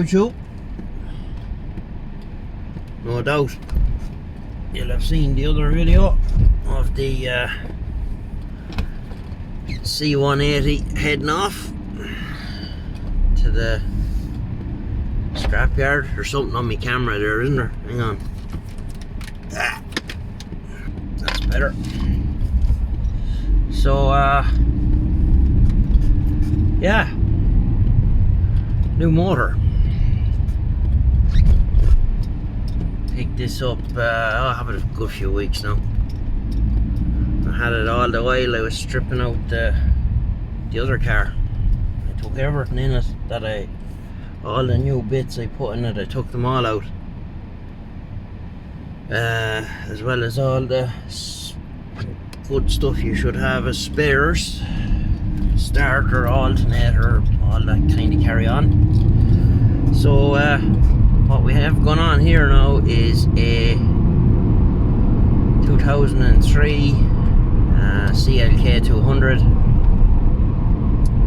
YouTube. No doubt you'll have seen the other video of the C180 heading off to the scrapyard. There's something on my camera there, isn't there? Hang on. That's better. So yeah, new motor. Picked this up, I'll have it a good few weeks now. I had it all the while I was stripping out the other car. I took everything in it all the new bits I put in it, I took them all out. As well as all the good stuff you should have as spares. Starter, alternator, all that kind of carry on. So what we have going on here now is a 2003 CLK 200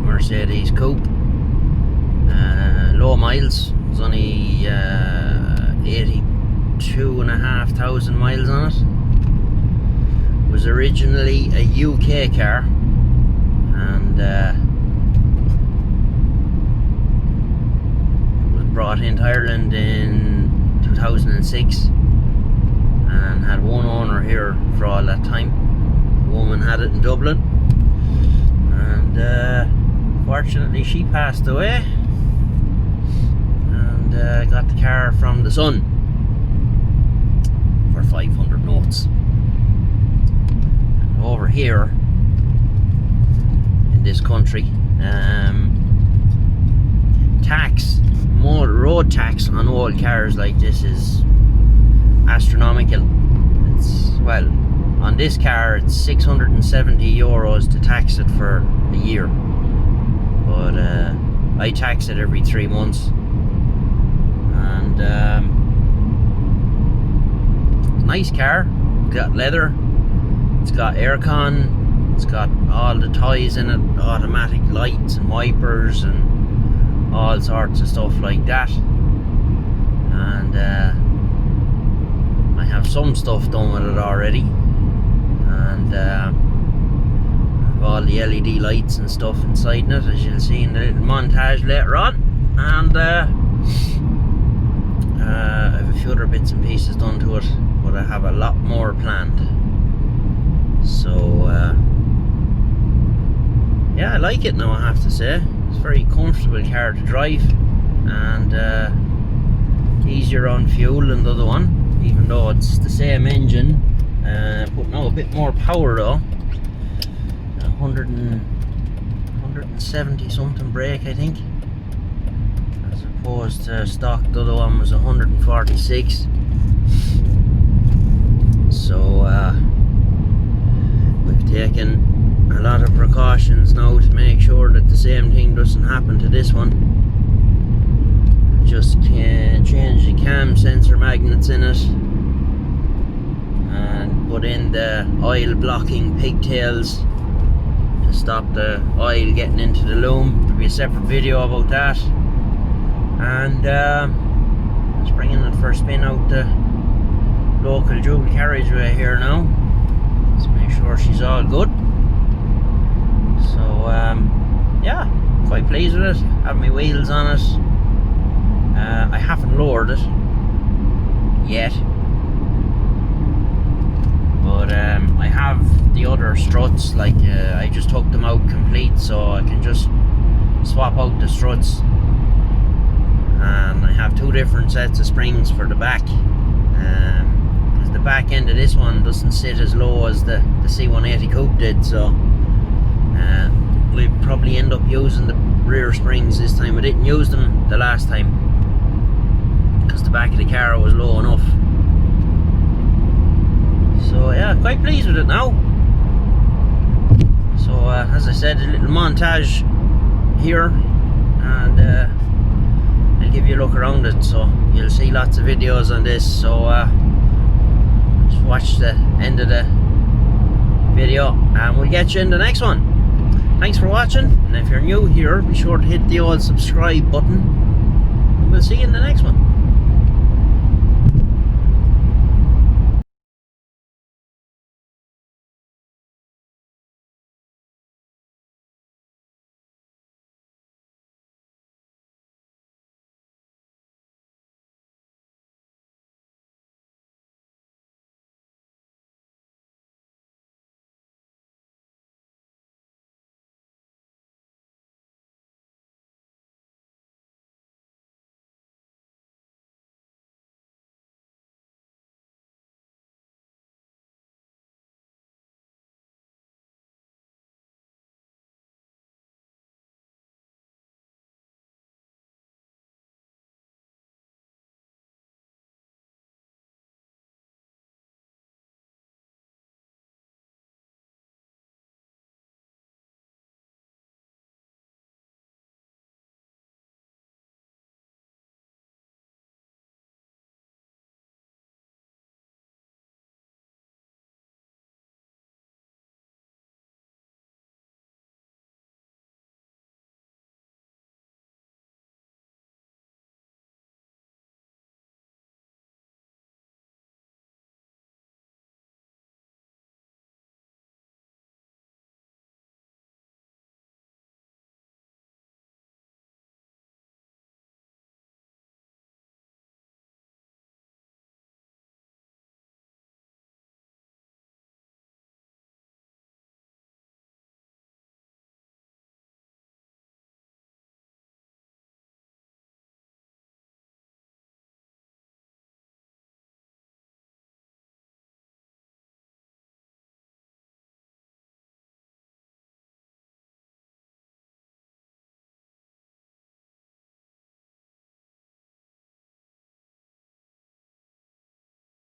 Mercedes coupe. Low miles, it's only 82,500 miles on it. It was originally a UK car, and it was brought into Ireland in 2006 and had one owner here for all that time. A woman had it in Dublin, and fortunately she passed away, and got the car from the son for 500 notes. Over here in this country, road tax on old cars like this is astronomical. It's, well, on this car it's 670 euros to tax it for a year, but I tax it every 3 months. And nice car, got leather, it's got aircon, it's got all the toys in it, automatic lights and wipers and all sorts of stuff like that. And I have some stuff done with it already, and I have all the LED lights and stuff inside it, as you'll see in the little montage later on. And I have a few other bits and pieces done to it, but I have a lot more planned. So yeah, I like it now, I have to say. It's a very comfortable car to drive, and easier on fuel than the other one, even though it's the same engine, but now a bit more power though. 170 something brake, I think, as opposed to stock. The other one was 146. So we've taken a lot of precautions now to make sure that the same thing doesn't happen to this one. Just change the cam sensor magnets in it and put in the oil blocking pigtails to stop the oil getting into the loom. There'll be a separate video about that. And just bringing it for a spin out the local dual carriageway here now. Let's make sure she's all good. So yeah, quite pleased with it. Have my wheels on it. I haven't lowered it yet, but I have the other struts, like I just took them out complete, so I can just swap out the struts. And I have 2 different sets of springs for the back, because the back end of this one doesn't sit as low as the C180 coupe did, so we'll probably end up using the rear springs this time. I didn't use them the last time because the back of the car was low enough. So yeah, quite pleased with it now. So as I said, a little montage here, and I'll give you a look around it, so you'll see lots of videos on this. So just watch the end of the video and we'll get you in the next one. Thanks for watching, and if you're new here, be sure to hit the old subscribe button. we'll see you in the next one.